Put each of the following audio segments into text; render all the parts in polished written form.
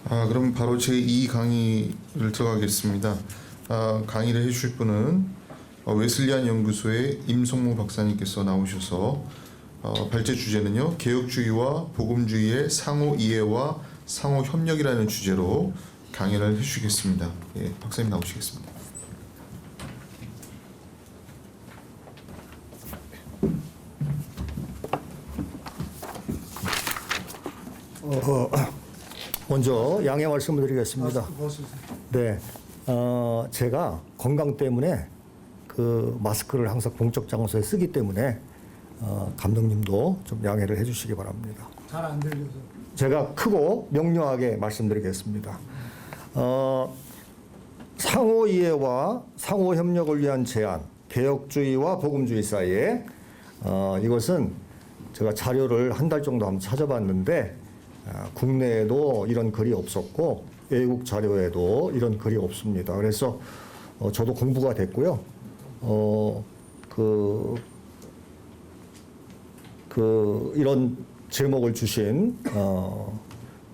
그럼 바로 제2 강의를 들어가겠습니다. 강의를 해주실 분은 웨슬리안 연구소의 임성무 박사님께서 나오셔서 발제 주제는요, 개혁주의와 복음주의의 상호 이해와 상호 협력이라는 주제로 강의를 해주시겠습니다. 예, 박사님 나오시겠습니다. 먼저 양해 말씀을 드리겠습니다. 네, 제가 건강 때문에 그 마스크를 항상 공적 장소에 쓰기 때문에 감독님도 좀 양해를 해주시기 바랍니다. 잘 안 들려서. 제가 크고 명료하게 말씀드리겠습니다. 상호 이해와 상호 협력을 위한 제안, 개혁주의와 복음주의 사이에 이것은 제가 자료를 한 달 정도 한번 찾아봤는데 국내에도 이런 글이 없었고 외국 자료에도 이런 글이 없습니다. 그래서 저도 공부가 됐고요. 이런 제목을 주신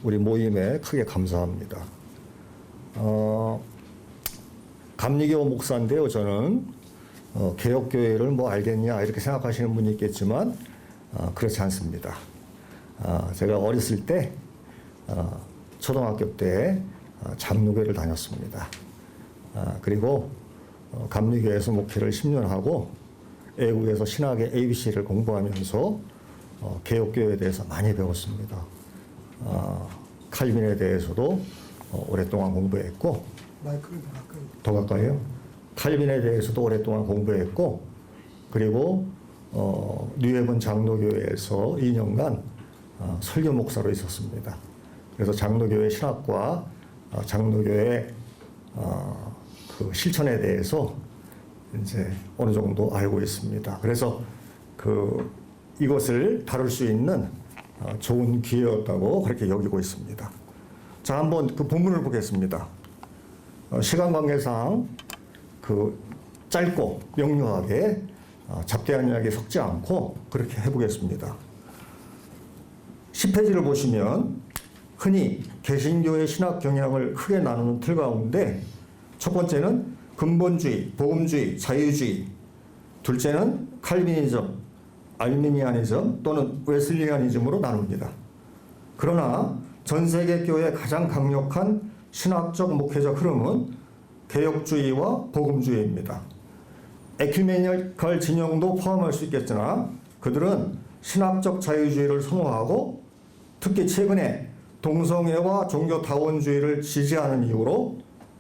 우리 모임에 크게 감사합니다. 감리교 목사인데요. 저는 개혁교회를 뭐 알겠냐 이렇게 생각하시는 분이 있겠지만 그렇지 않습니다. 제가 어렸을 때 초등학교 때 장로교를 다녔습니다. 그리고 감리교에서 목회를 10년 하고 외국에서 신학의 ABC를 공부하면서 개혁교회에 대해서 많이 배웠습니다. 칼빈에 대해서도 오랫동안 공부했고, 마이크를 더 가까이. 더 가까이요? 칼빈에 대해서도 오랫동안 공부했고, 그리고 뉴헤븐 장로교회에서 2년간 설교 목사로 있었습니다. 그래서 장로교회 신학과 장로교회 그 실천에 대해서 이제 어느 정도 알고 있습니다. 그래서 이것을 다룰 수 있는 좋은 기회였다고 그렇게 여기고 있습니다. 자, 한번 그 본문을 보겠습니다. 시간 관계상 짧고 명료하게 잡대한 이야기 섞지 않고 그렇게 해보겠습니다. 10페이지를 보시면 흔히 개신교의 신학 경향을 크게 나누는 틀 가운데 첫 번째는 근본주의, 복음주의, 자유주의, 둘째는 칼빈이즘, 알미니아니즘 또는 웨슬리아니즘으로 나눕니다. 그러나 전 세계 교회의 가장 강력한 신학적 목회적 흐름은 개혁주의와 복음주의입니다. 에큐메니컬 진영도 포함할 수 있겠으나 그들은 신학적 자유주의를 선호하고 특히 최근에 동성애와 종교다원주의를 지지하는 이유로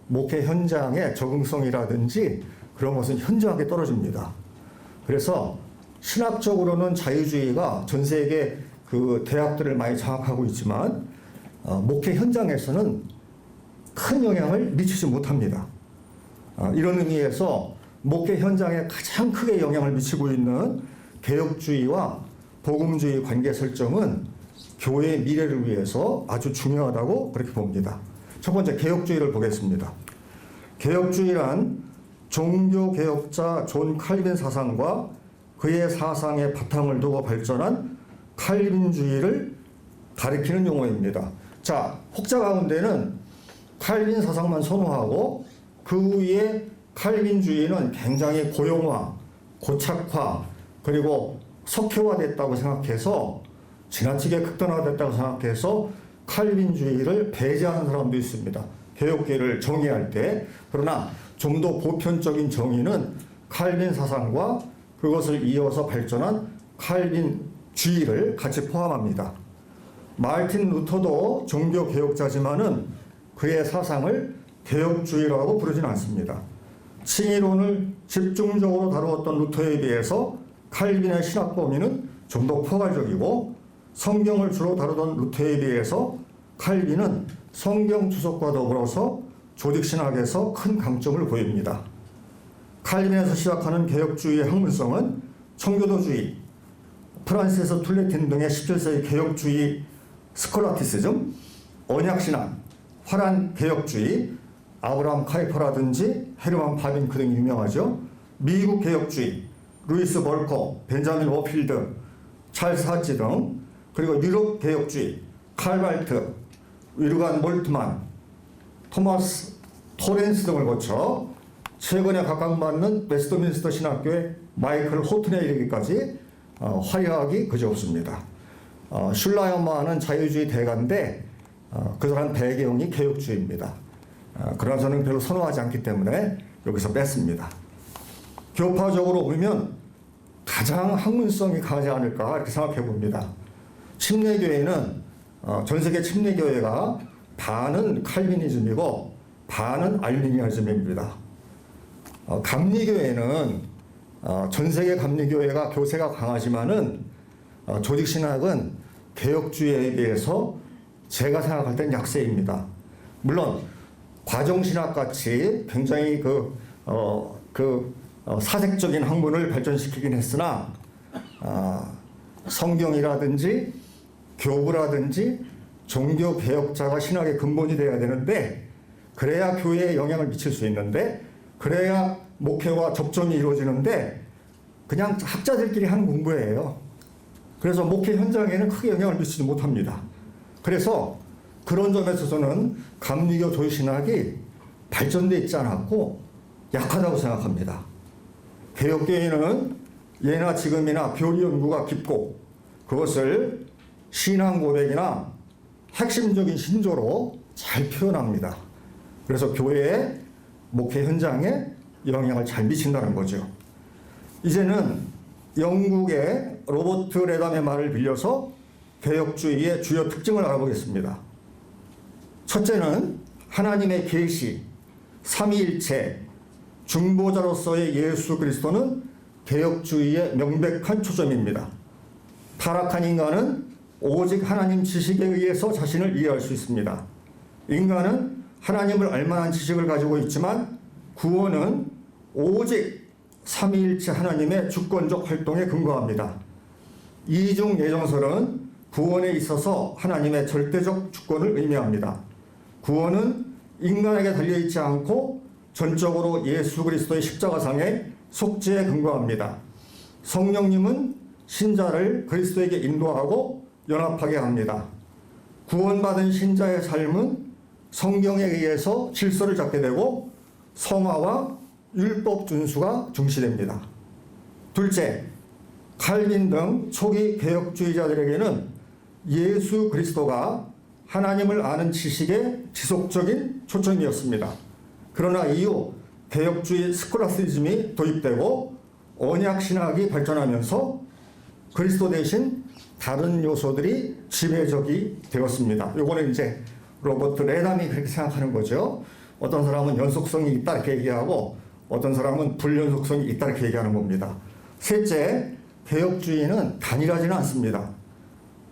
목회 현장의 적응성이라든지 그런 것은 현저하게 떨어집니다. 그래서 신학적으로는 자유주의가 전 세계 그 대학들을 많이 장악하고 있지만 목회 현장에서는 큰 영향을 미치지 못합니다. 이런 의미에서 목회 현장에 가장 크게 영향을 미치고 있는 개혁주의와 복음주의 관계 설정은 교회의 미래를 위해서 아주 중요하다고 그렇게 봅니다. 첫 번째 개혁주의를 보겠습니다. 개혁주의란 종교개혁자 존 칼빈 사상과 그의 사상의 바탕을 두고 발전한 칼빈주의를 가리키는 용어입니다. 자, 혹자 가운데는 칼빈 사상만 선호하고 그 위에 칼빈주의는 굉장히 고용화, 고착화, 그리고 석회화됐다고 생각해서 지나치게 극단화됐다고 생각해서 칼빈주의를 배제하는 사람도 있습니다. 개혁계를 정의할 때. 그러나 좀 더 보편적인 정의는 칼빈 사상과 그것을 이어서 발전한 칼빈주의를 같이 포함합니다. 마르틴 루터도 종교개혁자지만은 그의 사상을 개혁주의라고 부르진 않습니다. 칭의론을 집중적으로 다루었던 루터에 비해서 칼빈의 신학 범위는 좀 더 포괄적이고 성경을 주로 다루던 루터에 비해서 칼빈은 성경 주석과 더불어서 조직신학에서 큰 강점을 보입니다. 칼빈에서 시작하는 개혁주의의 학문성은 청교도주의, 프란시스 툴레틴 등의 17세기 개혁주의 스콜라티시즘, 언약신학, 화란 개혁주의, 아브라함 카이퍼라든지 헤르만 바빈크 등이 유명하죠. 미국 개혁주의, 루이스 벌커, 벤자민 워필드, 찰스 하치 등, 그리고 유럽 개혁주의, 칼발트, 위르간 몰트만, 토마스 토렌스 등을 거쳐 최근에 각광받는 웨스트민스터 신학교의 마이클 호튼에 이르기까지 화려하기 그지없습니다. 슐라이어만은 자유주의 대가인데 그 사람 배경이 개혁주의입니다. 그러나 저는 별로 선호하지 않기 때문에 여기서 뺐습니다. 교파적으로 보면 가장 학문성이 강하지 않을까 이렇게 생각해 봅니다. 침례교회는 전 세계 침례교회가 반은 칼비니즘이고 반은 알미니아즘입니다. 감리교회는 전 세계 감리교회가 교세가 강하지만은 조직신학은 개혁주의에 비해서 제가 생각할 땐 약세입니다. 물론 과정신학같이 굉장히 사색적인 학문을 발전시키긴 했으나 성경이라든지 교부라든지 종교개혁자가 신학의 근본이 되어야 되는데 그래야 교회에 영향을 미칠 수 있는데 그래야 목회와 접점이 이루어지는데 그냥 학자들끼리 하는 공부예요. 그래서 목회 현장에는 크게 영향을 미치지 못합니다. 그래서 그런 점에서 저는 감리교 조직신학이 발전되어 있지 않았고 약하다고 생각합니다. 개혁교회는 예나 지금이나 교리 연구가 깊고 그것을 신앙 고백이나 핵심적인 신조로 잘 표현합니다. 그래서 교회의 목회 현장에 영향을 잘 미친다는 거죠. 이제는 영국의 로버트 레담의 말을 빌려서 개혁주의의 주요 특징을 알아보겠습니다. 첫째는 하나님의 계시, 삼위일체, 중보자로서의 예수 그리스도는 개혁주의의 명백한 초점입니다. 타락한 인간은 오직 하나님 지식에 의해서 자신을 이해할 수 있습니다. 인간은 하나님을 알만한 지식을 가지고 있지만 구원은 오직 삼위일체 하나님의 주권적 활동에 근거합니다. 이중 예정설은 구원에 있어서 하나님의 절대적 주권을 의미합니다. 구원은 인간에게 달려있지 않고 전적으로 예수 그리스도의 십자가상의 속죄에 근거합니다. 성령님은 신자를 그리스도에게 인도하고 연합하게 합니다. 구원받은 신자의 삶은 성경에 의해서 질서를 잡게 되고 성화와 율법 준수가 중시됩니다. 둘째, 칼빈 등 초기 개혁주의자들에게는 예수 그리스도가 하나님을 아는 지식의 지속적인 초점이었습니다. 그러나 이후 개혁주의 스콜라시즘이 도입되고 언약신학이 발전하면서 그리스도 대신 다른 요소들이 지배적이 되었습니다. 요거는 이제 로버트 레담이 그렇게 생각하는 거죠. 어떤 사람은 연속성이 있다 이렇게 얘기하고 어떤 사람은 불연속성이 있다 이렇게 얘기하는 겁니다. 셋째, 개혁주의는 단일하지는 않습니다.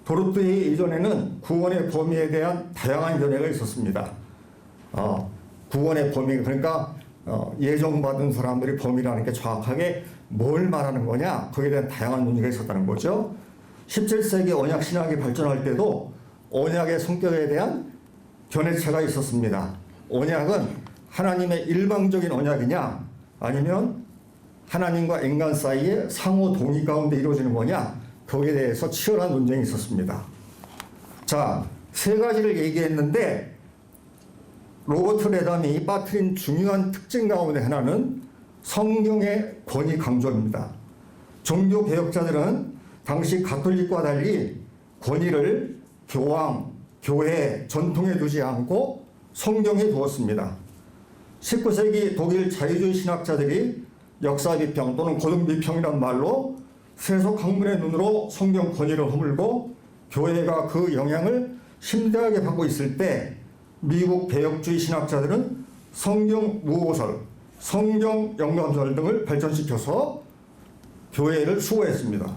도르트히 이전에는 구원의 범위에 대한 다양한 견해가 있었습니다. 구원의 범위, 그러니까 예정받은 사람들이 범위라는 게 정확하게 뭘 말하는 거냐, 거기에 대한 다양한 논의가 있었다는 거죠. 17세기 언약신학이 발전할 때도 언약의 성격에 대한 견해차가 있었습니다. 언약은 하나님의 일방적인 언약이냐 아니면 하나님과 인간 사이에 상호 동의 가운데 이루어지는 거냐, 거기에 대해서 치열한 논쟁이 있었습니다. 자, 세 가지를 얘기했는데 로버트 레담이 빠뜨린 중요한 특징 가운데 하나는 성경의 권위 강조입니다. 종교 개혁자들은 당시 가톨릭과 달리 권위를 교황, 교회, 전통에 두지 않고 성경에 두었습니다. 19세기 독일 자유주의 신학자들이 역사 비평 또는 고등 비평이란 말로 세속 학문의 눈으로 성경 권위를 허물고 교회가 그 영향을 심대하게 받고 있을 때 미국 개혁주의 신학자들은 성경 무호설, 성경 영감설 등을 발전시켜서 교회를 수호했습니다.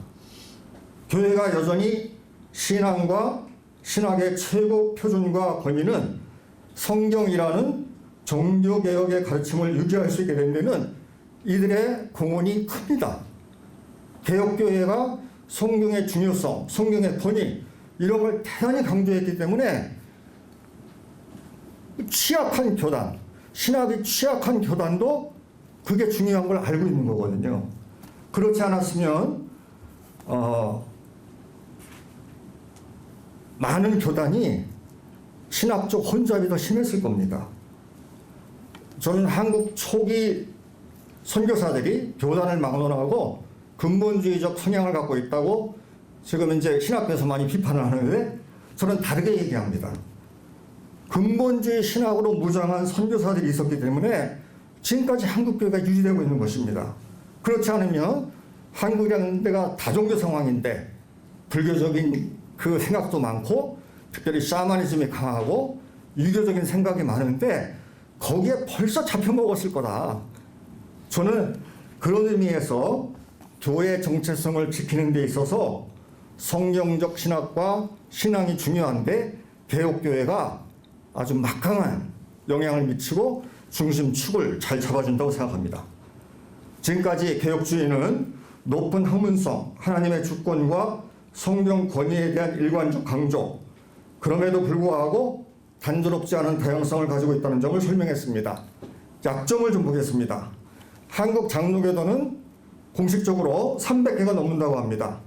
교회가 여전히 신앙과 신학의 최고 표준과 권위는 성경이라는 종교개혁의 가르침을 유지할 수 있게 된 데는 이들의 공헌이 큽니다. 개혁교회가 성경의 중요성, 성경의 권위 이런 걸 대단히 강조했기 때문에 취약한 교단, 신학이 취약한 교단도 그게 중요한 걸 알고 있는 거거든요. 그렇지 않았으면 많은 교단이 신학적 혼잡이 더 심했을 겁니다. 저는 한국 초기 선교사들이 교단을 막론하고 근본주의적 성향을 갖고 있다고 지금 이제 신학교에서 많이 비판을 하는데 저는 다르게 얘기합니다. 근본주의 신학으로 무장한 선교사들이 있었기 때문에 지금까지 한국교회가 유지되고 있는 것입니다. 그렇지 않으면 한국이라는 데가 다종교 상황인데 불교적인 그 생각도 많고 특별히 샤머니즘이 강하고 유교적인 생각이 많은데 거기에 벌써 잡혀먹었을 거다. 저는 그런 의미에서 교회 정체성을 지키는 데 있어서 성경적 신학과 신앙이 중요한데 개혁교회가 아주 막강한 영향을 미치고 중심축을 잘 잡아준다고 생각합니다. 지금까지 개혁주의는 높은 학문성, 하나님의 주권과 성경 권위에 대한 일관적 강조, 그럼에도 불구하고 단조롭지 않은 다양성을 가지고 있다는 점을 설명했습니다. 약점을 좀 보겠습니다. 한국 장로교도는 공식적으로 300개가 넘는다고 합니다.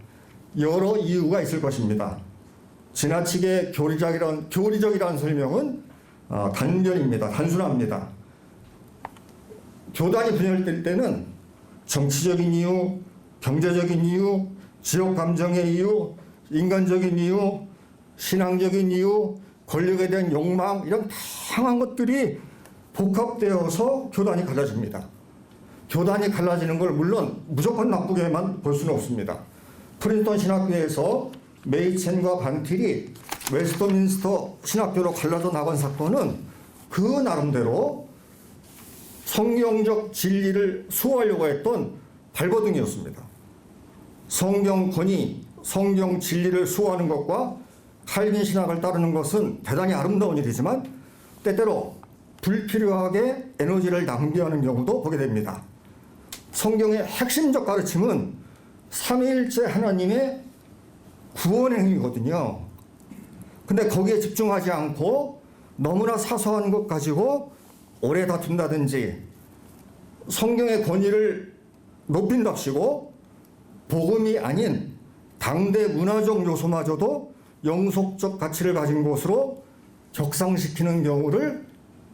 여러 이유가 있을 것입니다. 지나치게 교리적이라는 설명은 단견입니다. 단순합니다. 교단이 분열될 때는 정치적인 이유, 경제적인 이유, 지역 감정의 이유, 인간적인 이유, 신앙적인 이유, 권력에 대한 욕망 이런 다양한 것들이 복합되어서 교단이 갈라집니다. 교단이 갈라지는 걸 물론 무조건 나쁘게만 볼 수는 없습니다. 프린스턴 신학교에서 메이첸과 반틸이 웨스트민스터 신학교로 갈라져 나간 사건은 그 나름대로 성경적 진리를 수호하려고 했던 발버둥이었습니다. 성경 권위, 성경 진리를 수호하는 것과 칼빈 신학을 따르는 것은 대단히 아름다운 일이지만 때때로 불필요하게 에너지를 낭비하는 경우도 보게 됩니다. 성경의 핵심적 가르침은 삼위일체 하나님의 구원 행위거든요. 근데 거기에 집중하지 않고 너무나 사소한 것 가지고 오래 다툰다든지 성경의 권위를 높인답시고 복음이 아닌 당대 문화적 요소마저도 영속적 가치를 가진 것으로 격상시키는 경우를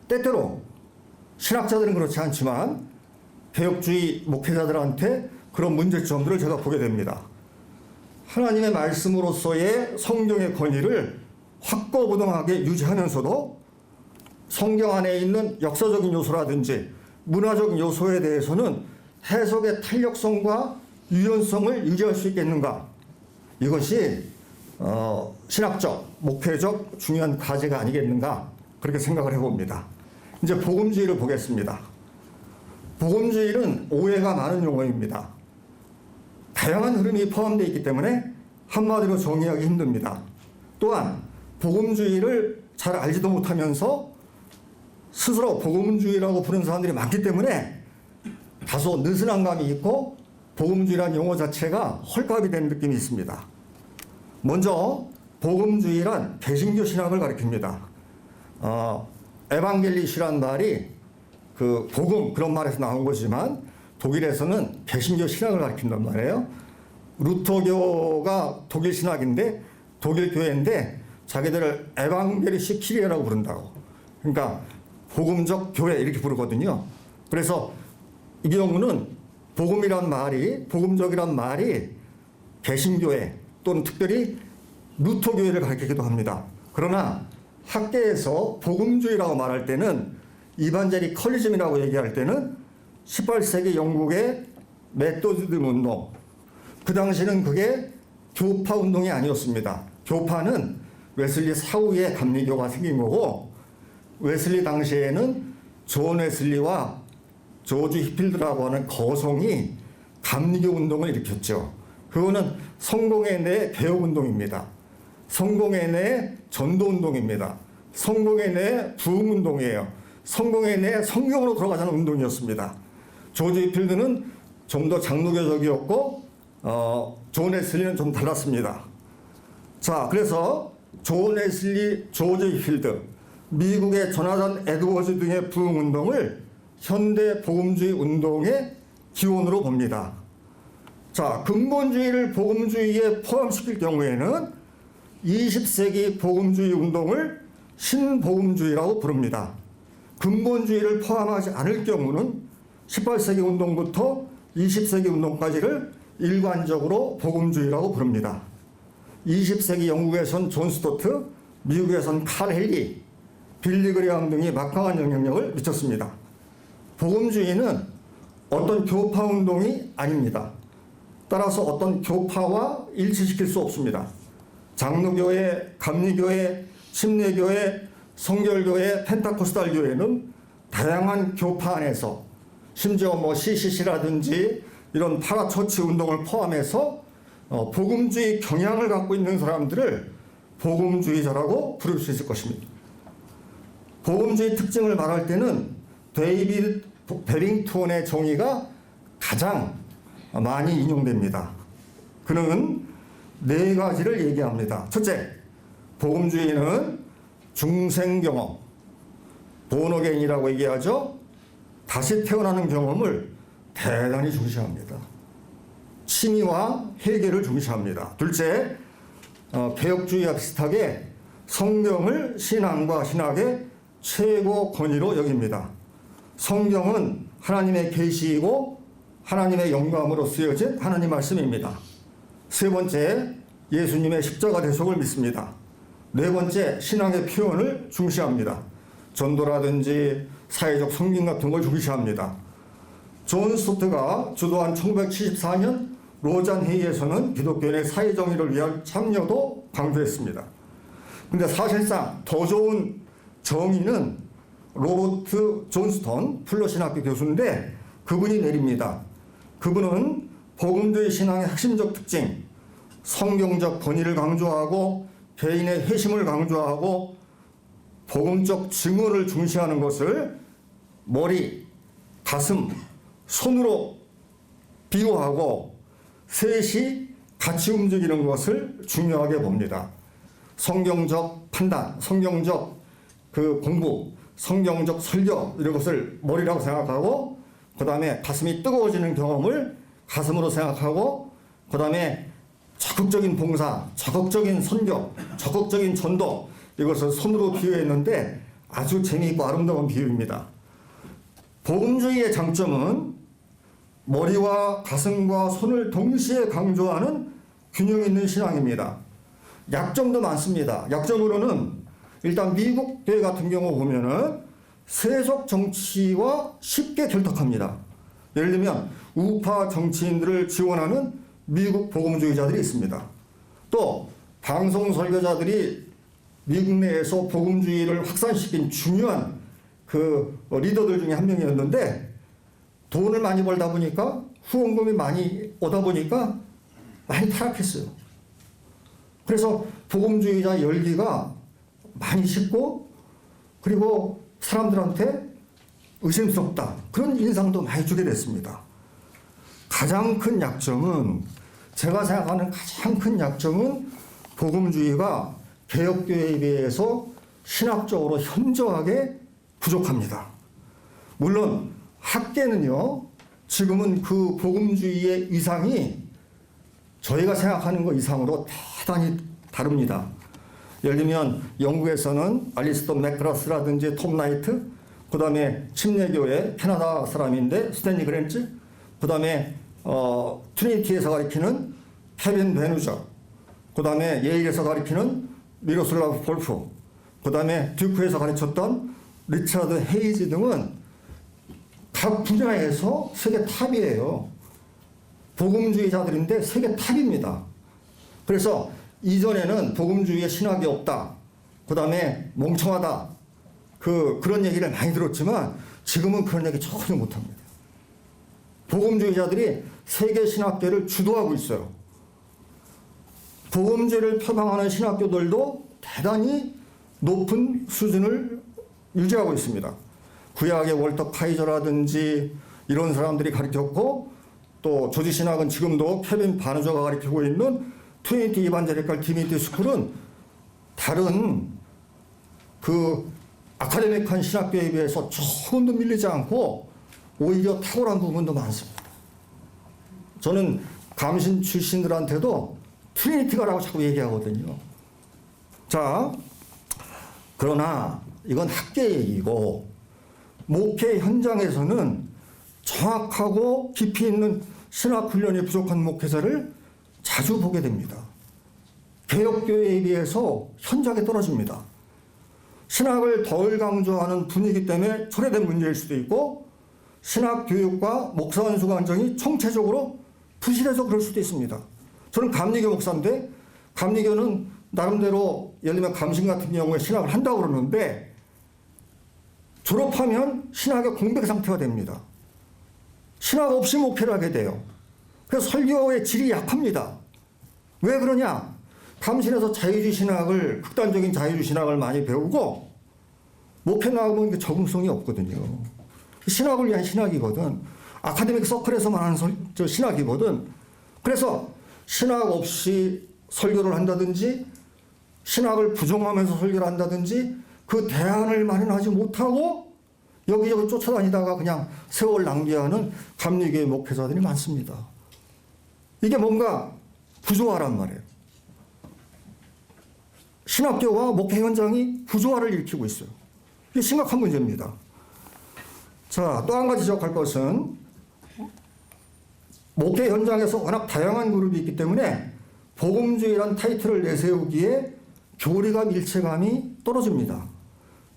때때로 신학자들은 그렇지 않지만 개혁주의 목회자들한테 그런 문제점들을 제가 보게 됩니다. 하나님의 말씀으로서의 성경의 권위를 확고부동하게 유지하면서도 성경 안에 있는 역사적인 요소라든지 문화적인 요소에 대해서는 해석의 탄력성과 유연성을 유지할 수 있겠는가? 이것이 신학적, 목회적 중요한 과제가 아니겠는가? 그렇게 생각을 해봅니다. 이제 복음주의를 보겠습니다. 복음주의는 오해가 많은 용어입니다. 다양한 흐름이 포함되어 있기 때문에 한마디로 정의하기 힘듭니다. 또한 복음주의를 잘 알지도 못하면서 스스로 복음주의라고 부르는 사람들이 많기 때문에 다소 느슨한 감이 있고 복음주의라는 용어 자체가 헐값이 된 느낌이 있습니다. 먼저 복음주의란 개신교 신학을 가리킵니다. 에반겔리시란 말이 그 복음 그런 말에서 나온 것이지만 독일에서는 개신교 신학을 가리킨단 말이에요. 루터교가 독일 신학인데 독일 교회인데 자기들을 에반게리시 키리에라고 부른다고. 그러니까 복음적 교회 이렇게 부르거든요. 그래서 이 경우는 복음이란 말이 복음적이란 말이 개신교회 또는 특별히 루터교회를 가리키기도 합니다. 그러나 학계에서 복음주의라고 말할 때는 이반제리컬리즘이라고 얘기할 때는 18세기 영국의 메토디즘 운동, 그 당시는 그게 교파 운동이 아니었습니다. 교파는 웨슬리 사후에 감리교가 생긴 거고 웨슬리 당시에는 존 웨슬리와 조지 히필드라고 하는 거성이 감리교 운동을 일으켰죠. 그거는 성공회 내 개혁운동입니다. 성공회 내 전도운동입니다. 성공회 내 부흥운동이에요. 성공회 내 성경으로 돌아가자는 운동이었습니다. 조지 히필드는 좀 더 장로교적이었고 존 웨슬리는 좀 달랐습니다. 자, 그래서 존 웨슬리, 조지 히필드, 미국의 조나단 에드워즈 등의 부흥운동을 현대 복음주의 운동의 기원으로 봅니다. 자, 근본주의를 복음주의에 포함시킬 경우에는 20세기 복음주의 운동을 신복음주의라고 부릅니다. 근본주의를 포함하지 않을 경우는 18세기 운동부터 20세기 운동까지를 일관적으로 복음주의라고 부릅니다. 20세기 영국에선 존 스토트, 미국에선 칼 헨리, 빌리 그레엄 등이 막강한 영향력을 미쳤습니다. 복음주의는 어떤 교파 운동이 아닙니다. 따라서 어떤 교파와 일치시킬 수 없습니다. 장로교회, 감리교회, 침례교회, 성결교회, 펜타코스탈 교회는 다양한 교파 안에서 심지어 CCC라든지 이런 파라처치 운동을 포함해서 복음주의 경향을 갖고 있는 사람들을 복음주의자라고 부를 수 있을 것입니다. 복음주의 특징을 말할 때는 데이비드 베링턴의 정의가 가장 많이 인용됩니다. 그는 4가지를 얘기합니다. 첫째, 복음주의는 중생경험, 본어게인이라고 얘기하죠. 다시 태어나는 경험을 대단히 중시합니다. 칭의와 회개를 중시합니다. 둘째, 개혁주의와 비슷하게 성경을 신앙과 신학의 최고 권위로 여깁니다. 성경은 하나님의 계시이고 하나님의 영감으로 쓰여진 하나님 말씀입니다. 세 번째, 예수님의 십자가 대속을 믿습니다. 네 번째, 신앙의 표현을 중시합니다. 전도라든지 사회적 성경 같은 걸 중시합니다. 존 스토트가 주도한 1974년 로잔 회의에서는 기독교인의 사회정의를 위한 참여도 강조했습니다. 근데 사실상 더 좋은 정의는 로버트 존스턴 플러신학교 교수인데 그분이 내립니다. 그분은 복음주의 신앙의 핵심적 특징, 성경적 권위를 강조하고 개인의 회심을 강조하고 복음적 증언을 중시하는 것을 머리, 가슴, 손으로 비유하고 셋이 같이 움직이는 것을 중요하게 봅니다. 성경적 판단, 성경적 공부, 성경적 설교 이런 것을 머리라고 생각하고 그 다음에 가슴이 뜨거워지는 경험을 가슴으로 생각하고 그 다음에 적극적인 봉사, 적극적인 선교, 적극적인 전도 이것을 손으로 비유했는데 아주 재미있고 아름다운 비유입니다. 복음주의의 장점은 머리와 가슴과 손을 동시에 강조하는 균형 있는 신앙입니다. 약점도 많습니다. 약점으로는 일단 미국 교회 같은 경우 보면은 세속 정치와 쉽게 결탁합니다. 예를 들면 우파 정치인들을 지원하는 미국 복음주의자들이 있습니다. 또 방송 설교자들이 미국 내에서 복음주의를 확산시킨 중요한 리더들 중에 한 명이었는데 돈을 많이 벌다 보니까 후원금이 많이 오다 보니까 많이 타락했어요. 그래서 복음주의자 열기가 많이 식고 그리고 사람들한테 의심스럽다 그런 인상도 많이 주게 됐습니다. 가장 큰 약점은 제가 생각하는 가장 큰 약점은 복음주의가 개혁교회에 비해서 신학적으로 현저하게 부족합니다. 물론 학계는요 지금은 그 복음주의의 위상이 저희가 생각하는 것 이상으로 대단히 다릅니다. 예를 들면 영국에서는 알리스터 맥그라스라든지 톰 나이트, 그 다음에 침례교회 캐나다 사람인데 스탠리 그랜츠, 그 다음에 트리니티에서 가리키는 케빈 베누저, 그 다음에 예일에서 가리키는 미로슬라브 볼프, 그 다음에 듀크에서 가르쳤던 리차드 헤이즈 등은 각 분야에서 세계 탑이에요. 복음주의자들인데 세계 탑입니다. 그래서 이전에는 복음주의에 신학이 없다. 그 다음에 멍청하다. 그런 얘기를 많이 들었지만 지금은 그런 얘기 전혀 못합니다. 복음주의자들이 세계 신학계를 주도하고 있어요. 복음주의를 표방하는 신학교들도 대단히 높은 수준을 유지하고 있습니다. 구약의 월터 카이저라든지 이런 사람들이 가르쳤고 또 조지신학은 지금도 케빈 바누저가 가르치고 있는 트리니티 이반제리칼 디미티 스쿨은 다른 아카데믹한 신학교에 비해서 조금도 밀리지 않고 오히려 탁월한 부분도 많습니다. 저는 감신 출신들한테도 트리니티가라고 자꾸 얘기하거든요. 자, 그러나 이건 학계 얘기고 목회 현장에서는 정확하고 깊이 있는 신학 훈련이 부족한 목회자를 자주 보게 됩니다. 개혁교회에 비해서 현저하게 떨어집니다. 신학을 덜 강조하는 분위기 때문에 초래된 문제일 수도 있고 신학 교육과 목사 원수 관정이 총체적으로 부실해서 그럴 수도 있습니다. 저는 감리교 목사인데 감리교는 나름대로 예를 들면 감신 같은 경우에 신학을 한다고 그러는데 졸업하면 신학의 공백 상태가 됩니다. 신학 없이 목회를 하게 돼요. 그래서 설교의 질이 약합니다. 왜 그러냐? 감신에서 자유주의 신학을 극단적인 자유주의 신학을 많이 배우고 목회 나가면 적응성이 없거든요. 신학을 위한 신학이거든. 아카데믹 서클에서만 하는 신학이거든. 그래서 신학 없이 설교를 한다든지 신학을 부정하면서 설교를 한다든지 그 대안을 마련하지 못하고 여기저기 쫓아다니다가 그냥 세월 낭비하는 감리교회 목회자들이 많습니다. 이게 뭔가 부조화란 말이에요. 신학교와 목회 현장이 부조화를 일으키고 있어요. 이게 심각한 문제입니다. 자, 또 한 가지 지적할 것은 목회 현장에서 워낙 다양한 그룹이 있기 때문에 복음주의란 타이틀을 내세우기에 교리가 밀체감이 떨어집니다.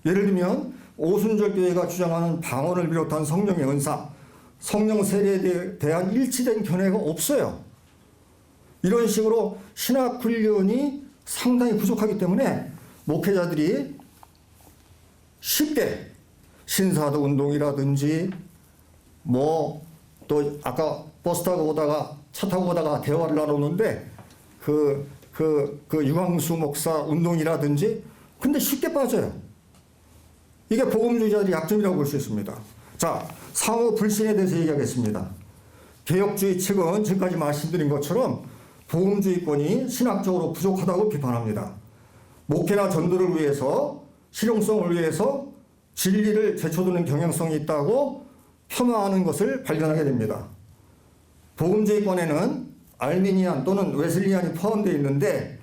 예를 들면 오순절 교회가 주장하는 방언을 비롯한 성령의 은사, 성령 세례에 대한 일치된 견해가 없어요. 이런 식으로 신학 훈련이 상당히 부족하기 때문에 목회자들이 쉽게 신사도 운동이라든지 뭐 또 아까 버스 타고 오다가 차 타고 오다가 대화를 나누는데 그 유광수 목사 운동이라든지 근데 쉽게 빠져요. 이게 복음주의자들의 약점이라고 볼 수 있습니다. 자, 상호 불신에 대해서 얘기하겠습니다. 개혁주의 측은 지금까지 말씀드린 것처럼 복음주의권이 신학적으로 부족하다고 비판합니다. 목회나 전도를 위해서 실용성을 위해서 진리를 제쳐두는 경향성이 있다고 폄하하는 것을 발견하게 됩니다. 복음주의권에는 알미니안 또는 웨슬리안이 포함되어 있는데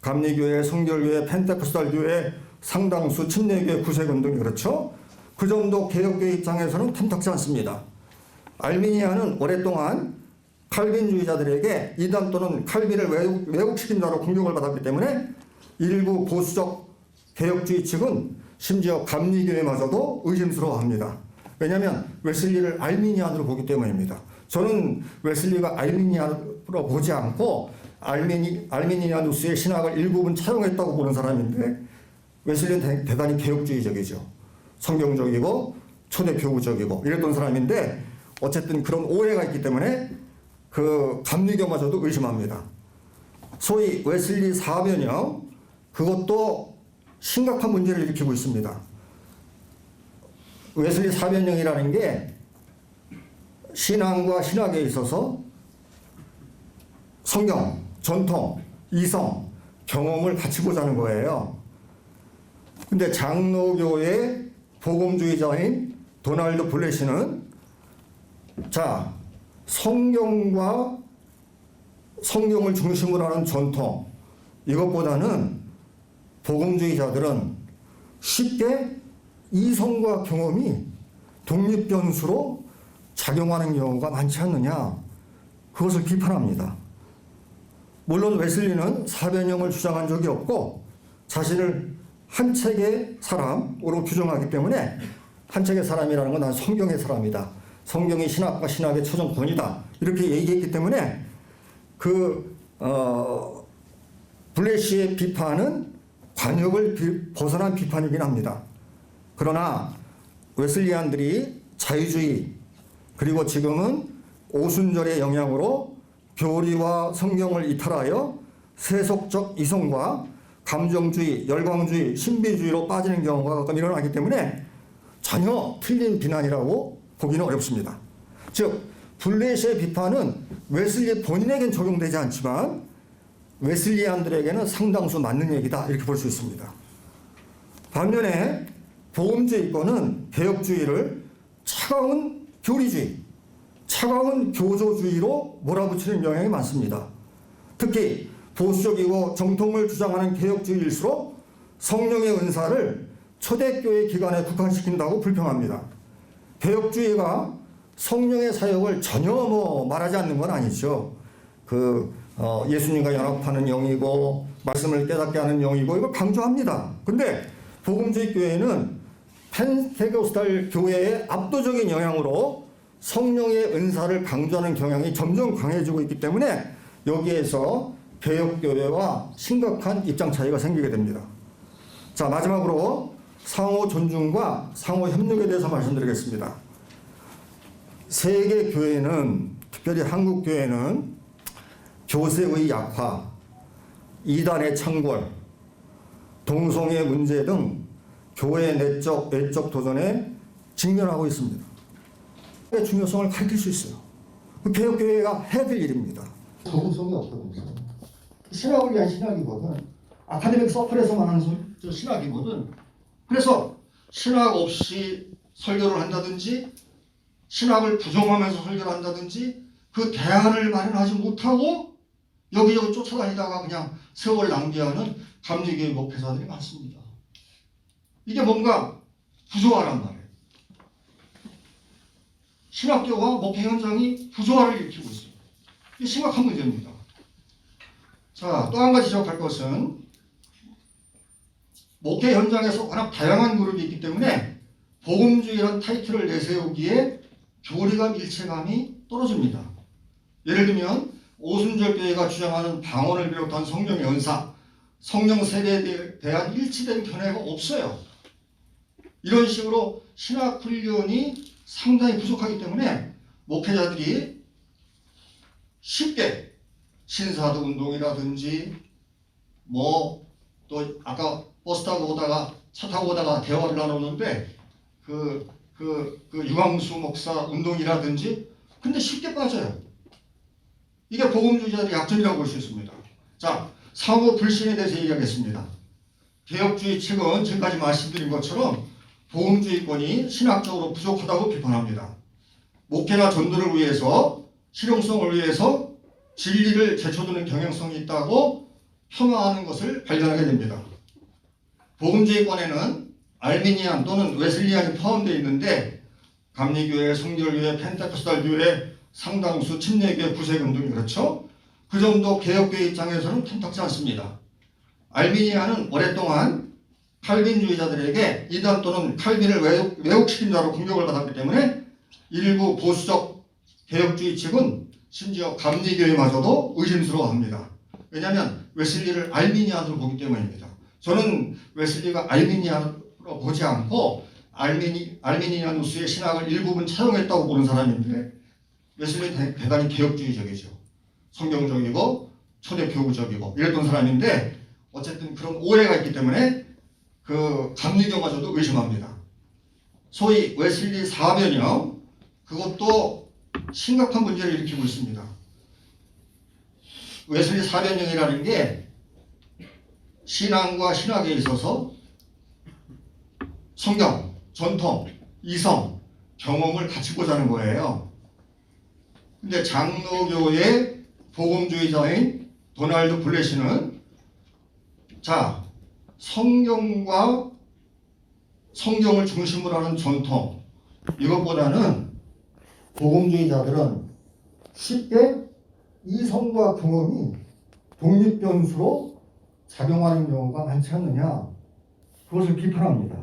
감리교회, 성결교회, 펜테코스탈교회, 상당수 침례교회, 구세군 등 그렇죠. 그 점도 개혁교회 입장에서는 탐탁지 않습니다. 알미니안은 오랫동안 칼빈주의자들에게 이단 또는 칼빈을 왜곡시킨다로 공격을 받았기 때문에 일부 보수적 개혁주의 측은 심지어 감리교회마저도 의심스러워합니다. 왜냐하면 웨슬리를 알미니안으로 보기 때문입니다. 저는 웨슬리가 알미니안으로 보지 않고 알미니아누스의 신학을 일부분 차용했다고 보는 사람인데 웨슬리는 대단히 개혁주의적이죠. 성경적이고 초대 교구적이고 이랬던 사람인데 어쨌든 그런 오해가 있기 때문에 그 감리교마저도 의심합니다. 소위 웨슬리 사변형 그것도 심각한 문제를 일으키고 있습니다. 웨슬리 사변형이라는 게 신앙과 신학에 있어서 성경, 전통, 이성, 경험을 같이 보자는 거예요. 근데 장로교의 복음주의자인 도널드 블레시는 자, 성경과 성경을 중심으로 하는 전통 이것보다는 복음주의자들은 쉽게 이성과 경험이 독립변수로 작용하는 경우가 많지 않느냐 그것을 비판합니다. 물론 웨슬리는 사변형을 주장한 적이 없고 자신을 한 책의 사람으로 규정하기 때문에 한 책의 사람이라는 건 난 성경의 사람이다. 성경이 신학과 신학의 최종권이다. 이렇게 얘기했기 때문에 블레시의 비판은 관역을 벗어난 비판이긴 합니다. 그러나 웨슬리안들이 자유주의 그리고 지금은 오순절의 영향으로 교리와 성경을 이탈하여 세속적 이성과 감정주의, 열광주의, 신비주의로 빠지는 경우가 가끔 일어나기 때문에 전혀 틀린 비난이라고 보기는 어렵습니다. 즉 블레시의 비판은 웨슬리 본인에겐 적용되지 않지만 웨슬리안들에게는 상당수 맞는 얘기다 이렇게 볼 수 있습니다. 반면에 복음주의권은 개혁주의를 차가운 교리주의, 차가운 교조주의로 몰아붙이는 경향이 많습니다. 특히 보수적이고 정통을 주장하는 개혁주의일수록 성령의 은사를 초대교회 기관에 국한시킨다고 불평합니다. 개혁주의가 성령의 사역을 전혀 말하지 않는 건 아니죠. 예수님과 연합하는 영이고 말씀을 깨닫게 하는 영이고 이걸 강조합니다. 근데 복음주의 교회는 펜테코스탈 교회의 압도적인 영향으로 성령의 은사를 강조하는 경향이 점점 강해지고 있기 때문에 여기에서 개혁교회와 심각한 입장 차이가 생기게 됩니다. 자, 마지막으로 상호 존중과 상호 협력에 대해서 말씀드리겠습니다. 세계 교회는, 특별히 한국 교회는 교세의 약화, 이단의 창궐, 동성애 문제 등 교회 내적, 외적 도전에 직면하고 있습니다. 중요성을 가르칠 수 있어요. 개혁교회가 해야 될 일입니다. 적응성이 없거든요. 신학을 위한 신학이거든. 아카데믹 서클에서만 하는 신학이거든. 그래서 신학 없이 설교를 한다든지 신학을 부정하면서 설교를 한다든지 그 대안을 마련하지 못하고 여기저기 쫓아다니다가 그냥 세월 낭비하는 감리교회 목회자들이 많습니다. 이게 뭔가 부조화란 말이에요. 신학교와 목회 현장이 부조화를 일으키고 있어요. 이게 심각한 문제입니다. 자, 또 한 가지 지적할 것은 목회 현장에서 워낙 다양한 그룹이 있기 때문에 복음주의라는 타이틀을 내세우기에 교리감, 일체감이 떨어집니다. 예를 들면 오순절교회가 주장하는 방언을 비롯한 성령의 은사, 성령 세례에 대한 일치된 견해가 없어요. 이런 식으로 신학 훈련이 상당히 부족하기 때문에 목회자들이 쉽게 신사도 운동이라든지 또 아까 버스 타고 오다가 차 타고 오다가 대화를 나누는데 유광수 목사 운동이라든지 근데 쉽게 빠져요. 이게 복음주의자들의 약점이라고 볼 수 있습니다. 자, 상호 불신에 대해서 얘기하겠습니다. 개혁주의 측은 지금까지 말씀드린 것처럼 복음주의권이 신학적으로 부족하다고 비판합니다. 목회나 전도를 위해서 실용성을 위해서 진리를 제쳐두는 경향성이 있다고 폄하하는 것을 발견하게 됩니다. 복음주의권에는 알미니안 또는 웨슬리안이 포함되어 있는데 감리교회, 성결교회, 펜테코스탈 교회, 상당수 침례교회, 구세금 등 그렇죠. 그 정도 개혁교회 입장에서는 탐탁지 않습니다. 알미니안은 오랫동안 칼빈주의자들에게 이단 또는 칼빈을 왜곡시킨 자로 공격을 받았기 때문에 일부 보수적 개혁주의 측은 심지어 감리교회마저도 의심스러워합니다. 왜냐하면 웨슬리를 알미니안으로 보기 때문입니다. 저는 웨슬리가 알미니안으로 보지 않고 알미니아누스의 신학을 일부분 차용했다고 보는 사람인데 웨슬리는 대단히 개혁주의적이죠. 성경적이고 초대교구적이고 이랬던 사람인데 어쨌든 그런 오해가 있기 때문에 감리교마저도 의심합니다. 소위 웨슬리 사변형 그것도 심각한 문제를 일으키고 있습니다. 웨슬리 사변형이라는 게 신앙과 신학에 있어서 성경, 전통, 이성, 경험을 같이 보자는 거예요. 근데 장로교의 복음주의자인 도널드 블레시는 성경과 성경을 중심으로 하는 전통 이것보다는 복음주의자들은 쉽게 이성과 경험이 독립변수로 작용하는 경우가 많지 않느냐 그것을 비판합니다.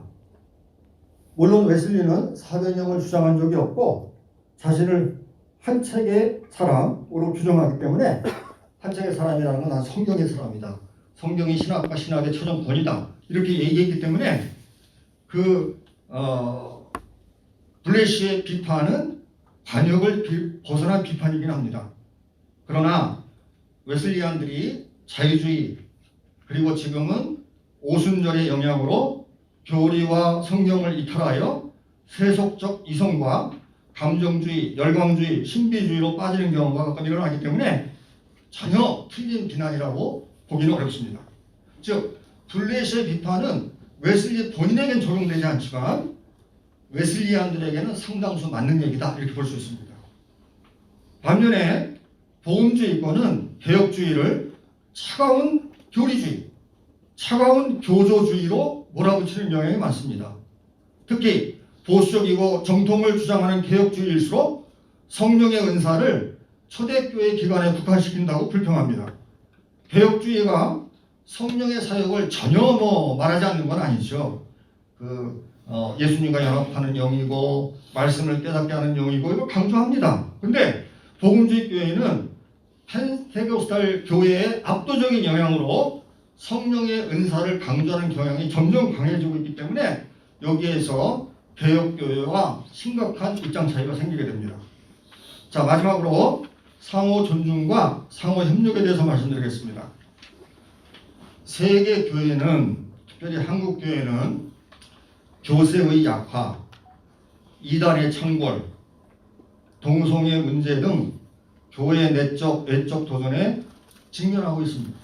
물론 웨슬리는 사변형을 주장한 적이 없고 자신을 한 책의 사람으로 규정하기 때문에 한 책의 사람이라는 건 난 성경의 사람이다. 성경이 신학과 신학의 최종권이다. 이렇게 얘기했기 때문에 블레시의 비판은 관역을 벗어난 비판이긴 합니다. 그러나 웨슬리안들이 자유주의 그리고 지금은 오순절의 영향으로 교리와 성경을 이탈하여 세속적 이성과 감정주의, 열광주의, 신비주의로 빠지는 경우가 가끔 일어나기 때문에 전혀 틀린 비난이라고 보기는 어렵습니다. 즉 블레시의 비판은 웨슬리 본인에겐 적용되지 않지만 웨슬리안들에게는 상당수 맞는 얘기다 이렇게 볼 수 있습니다. 반면에 복음주의권은 개혁주의를 차가운 교리주의, 차가운 교조주의로 몰아붙이는 영향이 많습니다. 특히 보수적이고 정통을 주장하는 개혁주의일수록 성령의 은사를 초대교회 기관에 국한시킨다고 불평합니다. 개혁주의가 성령의 사역을 전혀 말하지 않는 건 아니죠. 예수님과 연합하는 영이고 말씀을 깨닫게 하는 영이고 이걸 강조합니다. 근데 복음주의 교회는 펜테코스탈 교회의 압도적인 영향으로 성령의 은사를 강조하는 경향이 점점 강해지고 있기 때문에 여기에서 개혁교회와 심각한 입장 차이가 생기게 됩니다. 자, 마지막으로 상호 존중과 상호 협력에 대해서 말씀드리겠습니다. 세계 교회는, 특별히 한국 교회는 교세의 약화, 이단의 창궐, 동성애 문제 등 교회 내적, 외적 도전에 직면하고 있습니다.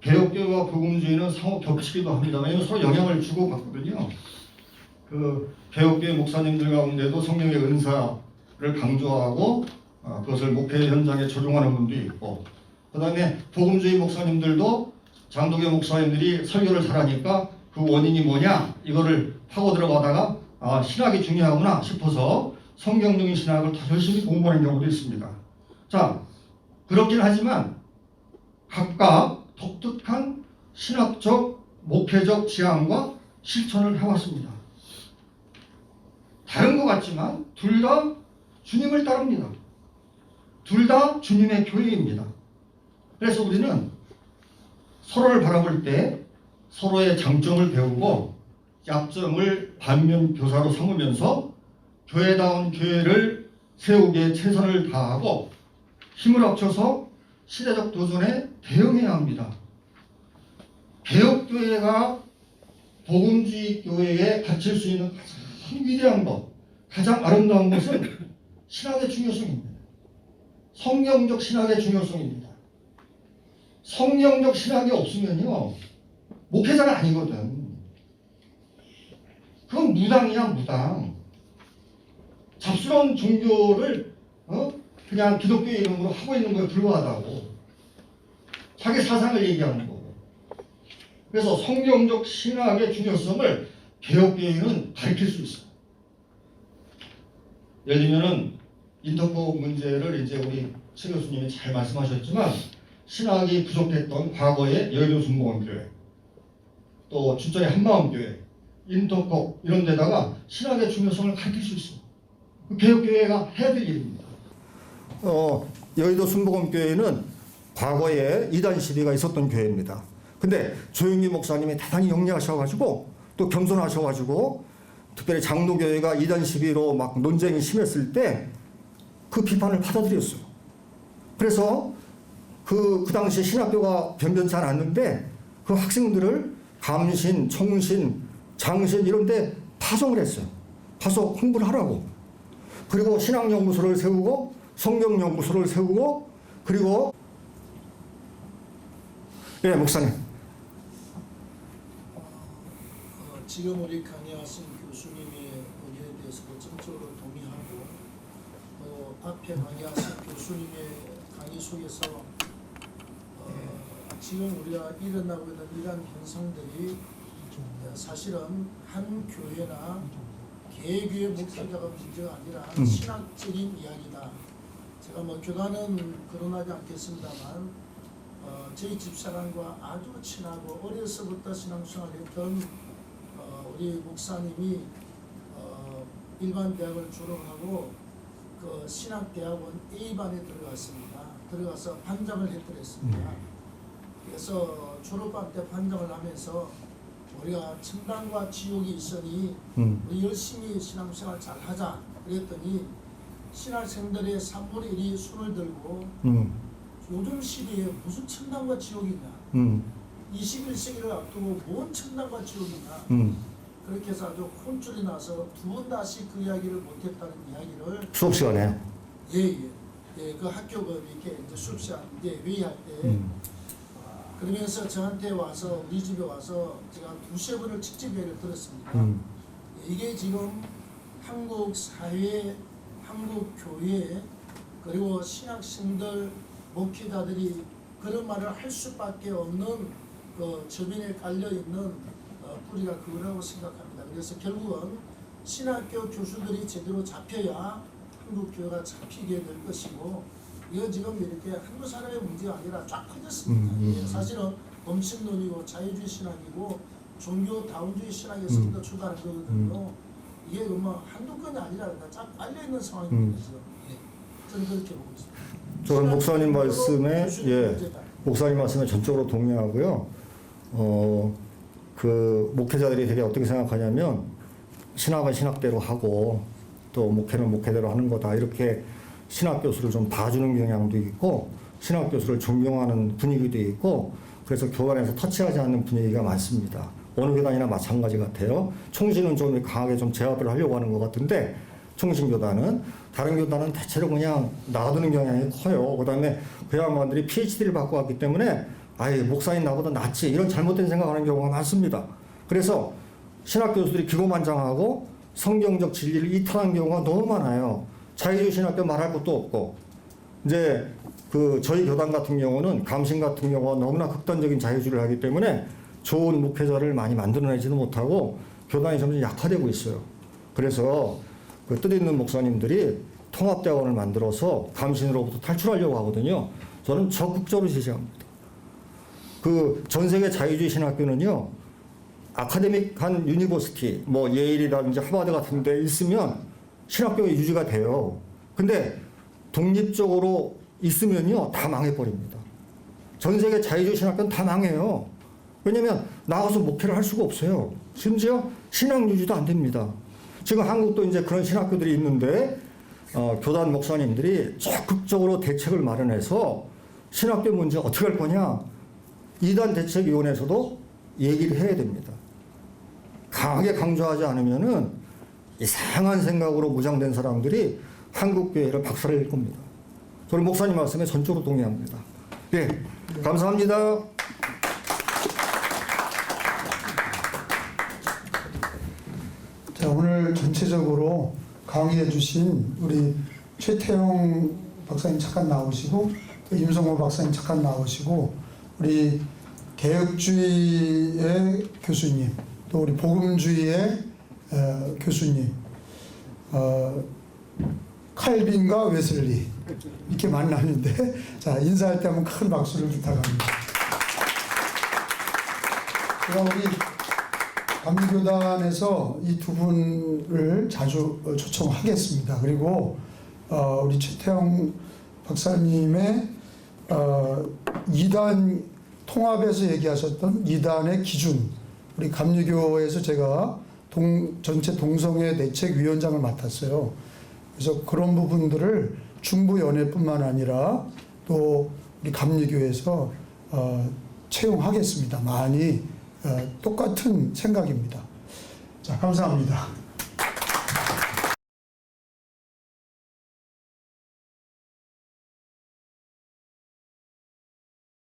개혁교회와 복음주의는 상호 겹치기도 합니다만 이건 서로 영향을 주고 받거든요. 개혁교회 목사님들 가운데도 성령의 은사를 강조하고 그것을 목회 현장에 적용하는 분도 있고, 그 다음에 복음주의 목사님들도 장로교 목사님들이 설교를 잘하니까 그 원인이 뭐냐 이거를 파고 들어가다가 신학이 중요하구나 싶어서 성경적인 신학을 더 열심히 공부하는 경우도 있습니다. 자, 그렇긴 하지만 각각 독특한 신학적, 목회적 지향과 실천을 해왔습니다. 다른 것 같지만 둘 다 주님을 따릅니다. 둘 다 주님의 교회입니다. 그래서 우리는 서로를 바라볼 때 서로의 장점을 배우고 약점을 반면 교사로 삼으면서 교회다운 교회를 세우기에 최선을 다하고 힘을 합쳐서 시대적 도전에 대응해야 합니다. 개혁교회가 복음주의 교회에 바칠 수 있는 가장 위대한 것, 가장 아름다운 것은 신학의 중요성입니다. 성경적 신학의 중요성입니다. 성경적 신학이 없으면요 목회자가 아니거든. 그건 무당이야, 무당. 잡스러운 종교를 그냥 기독교의 이름으로 하고 있는 거에 불과하다고. 자기 사상을 얘기하는 거고. 그래서 성경적 신학의 중요성을 개혁교회는 가르칠 수 있어요. 예를 들면은 인터포 문제를 이제 우리 최 교수님이 잘 말씀하셨지만 신학이 부족했던 과거의 여의도 순복음교회, 또 춘천의 한마음교회, 인터포 이런 데다가 신학의 중요성을 가르칠 수 있어요. 개혁교회가 해야 될 일입니다. 여의도 순복음교회는 과거에 이단 시비가 있었던 교회입니다. 근데 조영기 목사님이 대단히 영리하셔가지고 또 겸손하셔가지고 특별히 장로교회가 이단 시비로 막 논쟁이 심했을 때 그 비판을 받아들였어요. 그래서 그 당시 신학교가 변변치 않았는데 그 학생들을 감신, 총신, 장신 이런 데 파송을 했어요. 파송 홍보를 하라고. 그리고 신학연구소를 세우고 성경연구소를 세우고 그리고 네, 목사님. 지금 우리 강의하신 교수님의 의견에 대해서도 전적으로 동의하고 또 앞에 강의하신 교수님의 강의 속에서 지금 우리가 일어나고 있는 이러한 현상들이 사실은 한 교회나 개교의 목회자가 문제가 아니라 신학적인 이야기다. 제가 교단은 거론하지 않겠습니다만 저희 집사람과 아주 친하고 어려서부터 신앙생활했던 우리 목사님이 일반 대학을 졸업하고 그 신학대학원 A반에 들어갔습니다. 들어가서 반장을 했더랬습니다. 그래서 졸업반 때 반장을 하면서 우리가 천당과 지옥이 있으니 우리 열심히 신앙생활 잘 하자 그랬더니 신학생들의 3분의 1이 손을 들고 요즘 시대에 무슨 천당과 지옥이 있냐 21세기를 앞두고 뭔 천당과 지옥이 있냐 그렇게 해서 아주 혼쭐이 나서 두 번 다시 그 이야기를 못했다는 이야기를 수업 시간에 그 학교 이렇게 이제 수업 시간 회의할 때 그러면서 저한테 와서 우리 집에 와서 제가 두세 번을 직접 얘기를 들었습니다. 이게 지금 한국 사회, 한국 교회 그리고 신학생들 목회자들이 그런 말을 할 수밖에 없는 그 저변에 깔려 있는 뿌리가 그거라고 생각합니다. 그래서 결국은 신학교 교수들이 제대로 잡혀야 한국 교회가 잡히게 될 것이고, 이건 지금 이렇게 한두 사람의 문제가 아니라 쫙 퍼졌습니다. 이게 사실은 범신론이고 자유주의 신학이고 종교다운주의 신학에서 더 출발한 거거든요. 이게 뭐 한두 건이 아니라 쫙 깔려 있는 상황입니다. 지금. 저는 그렇게 보고 있습니다. 저는 목사님 말씀에 교수님 문제다. 목사님 말씀에 전적으로 동의하고요. 그 목회자들이 되게 어떻게 생각하냐면 신학은 신학대로 하고 또 목회는 목회대로 하는 거다, 이렇게 신학 교수를 좀 봐주는 경향도 있고 신학 교수를 존경하는 분위기도 있고, 그래서 교단에서 터치하지 않는 분위기가 많습니다. 어느 교단이나 마찬가지 같아요. 총신은 좀 강하게 좀 제압을 하려고 하는 것 같은데, 총신교단은 다른 교단은 대체로 그냥 놔두는 경향이 커요. 그다음에 그 양반들이 PhD를 받고 왔기 때문에 아예 목사인 나보다 낫지, 이런 잘못된 생각하는 경우가 많습니다. 그래서 신학 교수들이 기고만장하고 성경적 진리를 이탈하는 경우가 너무 많아요. 자유주의 신학교 말할 것도 없고, 이제 그 저희 교단 같은 경우는 감신 같은 경우가 너무나 극단적인 자유주의를 하기 때문에 좋은 목회자를 많이 만들어내지도 못하고 교단이 점점 약화되고 있어요. 그래서 그 뜻있는 목사님들이 통합대학원을 만들어서 감신으로부터 탈출하려고 하거든요. 저는 적극적으로 지지합니다. 그 전 세계 자유주의 신학교는요, 아카데믹한 유니버시티, 뭐 예일이라든지 하버드 같은 데 있으면 신학교가 유지가 돼요. 근데 독립적으로 있으면요, 다 망해버립니다. 전 세계 자유주의 신학교는 다 망해요. 왜냐면 나가서 목회를 할 수가 없어요. 심지어 신앙 유지도 안 됩니다. 지금 한국도 이제 그런 신학교들이 있는데 교단 목사님들이 적극적으로 대책을 마련해서 신학교 문제 어떻게 할 거냐, 이단 대책위원회에서도 얘기를 해야 됩니다. 강하게 강조하지 않으면은 이상한 생각으로 무장된 사람들이 한국 교회를 박살낼 겁니다. 저는 목사님 말씀에 전적으로 동의합니다. 네, 감사합니다. 자, 오늘 전체적으로 강의해 주신 우리 최태용 박사님 잠깐 나오시고, 또 임성호 박사님 잠깐 나오시고, 우리 개혁주의의 교수님, 또 우리 복음주의의 교수님, 칼빈과 웨슬리 이렇게 만났는데, 자, 인사할 때 한번 큰 박수를 부탁합니다. 그럼 우리 감리교단에서 이 두 분을 자주 초청하겠습니다. 그리고 우리 최태영 박사님의 이단 통합에서 얘기하셨던 이단의 기준, 우리 감리교에서 제가 전체 동성애 대책위원장을 맡았어요. 그래서 그런 부분들을 중부연회뿐만 아니라 또 우리 감리교에서 채용하겠습니다. 많이 똑같은 생각입니다. 자, 감사합니다.